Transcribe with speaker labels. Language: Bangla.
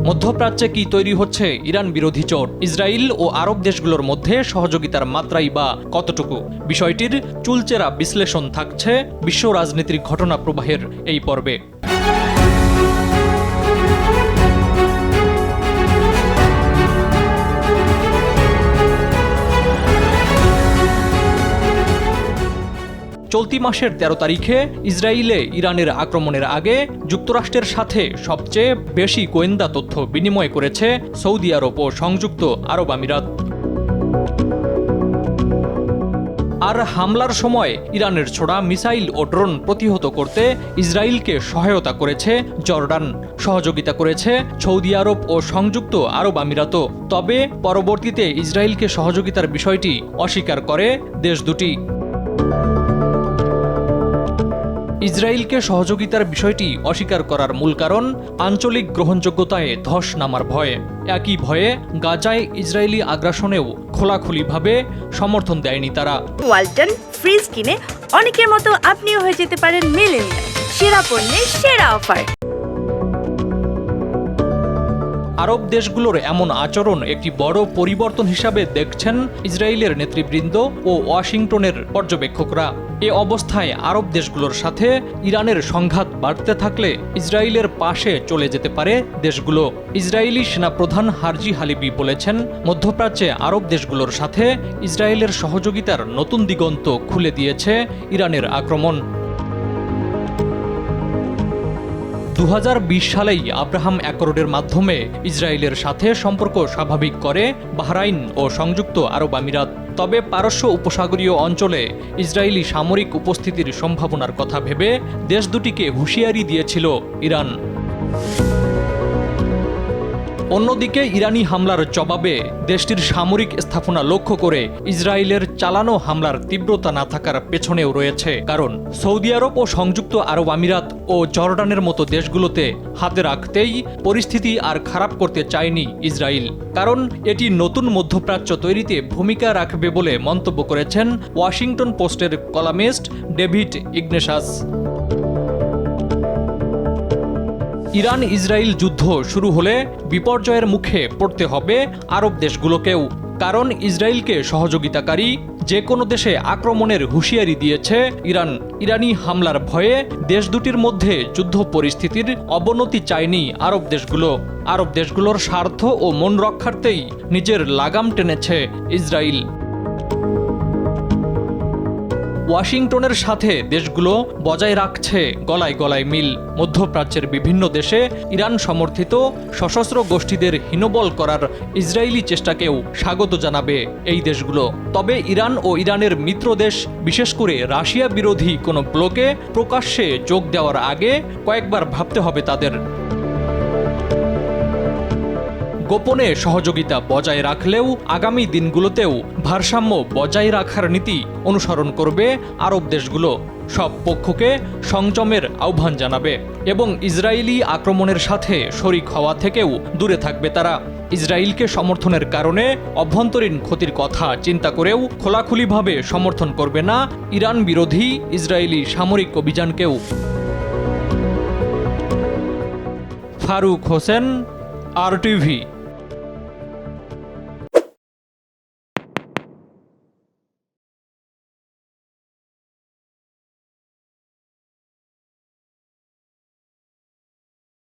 Speaker 1: মধ্যপ্রাচ্যে কি তৈরি হচ্ছে ইরান বিরোধী জোট? ইসরায়েল ও আরব দেশগুলোর মধ্যে সহযোগিতার মাত্রাই বা কতটুকু? বিষয়টির চুলচেরা বিশ্লেষণ থাকছে বিশ্ব রাজনীতির ঘটনা প্রবাহের এই পর্বে। চলতি মাসের ১৩ তারিখে ইসরায়েলে ইরানের আক্রমণের আগে যুক্তরাষ্ট্রের সাথে সবচেয়ে বেশি গোয়েন্দা তথ্য বিনিময় করেছে সৌদি আরব ও সংযুক্ত আরব আমিরাত। আর হামলার সময় ইরানের ছোড়া মিসাইল ও ড্রোন প্রতিহত করতে ইসরায়েলকে সহায়তা করেছে জর্ডান, সহযোগিতা করেছে সৌদি আরব ও সংযুক্ত আরব আমিরাতও। তবে পরবর্তীতে ইসরায়েলকে সহযোগিতার বিষয়টি অস্বীকার করে দেশ দুটি। ইসরায়েলকে সহযোগিতার বিষয়টি অস্বীকার করার মূল কারণ আঞ্চলিক গ্রহণযোগ্যতায় ধস নামার ভয়। একই ভয়ে গাজায় ইসরায়েলি আগ্রাসনেও খোলাখুলিভাবে সমর্থন দেয়নি তারা।
Speaker 2: ওয়ালটন ফ্রিজ কিনে অনেকের মতো আপনিও হয়ে যেতে পারেন মিলেনিয়াল। সেরা পণ্যের সেরা অফার।
Speaker 1: আরব দেশগুলোর এমন আচরণ একটি বড় পরিবর্তন হিসাবে দেখছেন ইসরায়েলের নেতৃবৃন্দ ও ওয়াশিংটনের পর্যবেক্ষকরা। এ অবস্থায় আরব দেশগুলোর সাথে ইরানের সংঘাত বাড়তে থাকলে ইসরায়েলের পাশে চলে যেতে পারে দেশগুলো। ইসরায়েলি সেনাপ্রধান হারজি হালিবি বলেছেন, মধ্যপ্রাচ্যে আরব দেশগুলোর সাথে ইসরায়েলের সহযোগিতার নতুন দিগন্ত খুলে দিয়েছে ইরানের আক্রমণ। ২০২০ সালেই আব্রাহাম অ্যাকর্ডের মাধ্যমে ইসরায়েলের সাথে সম্পর্ক স্বাভাবিক করে বাহরাইন ও সংযুক্ত আরব আমিরাত। তবে পারস্য উপসাগরীয় অঞ্চলে ইসরায়েলি সামরিক উপস্থিতির সম্ভাবনার কথা ভেবে দেশ দুটিকে হুঁশিয়ারি দিয়েছিল ইরান। অন্যদিকে ইরানি হামলার জবাবে দেশটির সামরিক স্থাপনা লক্ষ্য করে ইসরায়েলের চালানো হামলার তীব্রতা না থাকার পেছনেও রয়েছে কারণ। সৌদি আরব ও সংযুক্ত আরব আমিরাত ও জর্ডানের মতো দেশগুলোতে হাতে রাখতেই পরিস্থিতি আর খারাপ করতে চায়নি ইসরায়েল, কারণ এটি নতুন মধ্যপ্রাচ্য তৈরিতে ভূমিকা রাখবে বলে মন্তব্য করেছেন ওয়াশিংটন পোস্টের কলামিস্ট ডেভিড ইগনেশাস। ইরান ইসরায়েল যুদ্ধ শুরু হলে বিপর্যয়ের মুখে পড়তে হবে আরব দেশগুলোকেও, কারণ ইসরায়েলকে সহযোগিতাকারী যে কোনো দেশে আক্রমণের হুঁশিয়ারি দিয়েছে ইরান। ইরানি হামলার ভয়ে দেশ দুটির মধ্যে যুদ্ধ পরিস্থিতির অবনতি চায়নি আরব দেশগুলো। আরব দেশগুলোর স্বার্থ ও মন রক্ষার্থেই নিজের লাগাম টেনেছে ইসরায়েল। ওয়াশিংটনের সাথে দেশগুলো বজায় রাখছে গলায় গলায় মিল। মধ্যপ্রাচ্যের বিভিন্ন দেশে ইরান সমর্থিত সশস্ত্র গোষ্ঠীদের হীনবল করার ইসরায়েলি চেষ্টাকেও স্বাগত জানাবে এই দেশগুলো। তবে ইরান ও ইরানের মিত্র দেশ, বিশেষ করে রাশিয়া বিরোধী কোনো ব্লকে প্রকাশ্যে যোগ দেওয়ার আগে কয়েকবার ভাবতে হবে তাদের। গোপনে সহযোগিতা বজায় রাখলেও আগামী দিনগুলোতেও ভারসাম্য বজায় রাখার নীতি অনুসরণ করবে আরব দেশগুলো। সব পক্ষকে সংযমের আহ্বান জানাবে এবং ইসরায়েলি আক্রমণের সাথে শরিক হওয়া থেকেও দূরে থাকবে তারা। ইসরায়েলকে সমর্থনের কারণে অভ্যন্তরীণ ক্ষতির কথা চিন্তা করেও খোলাখুলিভাবে সমর্থন করবে না ইরান বিরোধী ইসরায়েলি সামরিক অভিযানকেও। ফারুক হোসেন, RTV।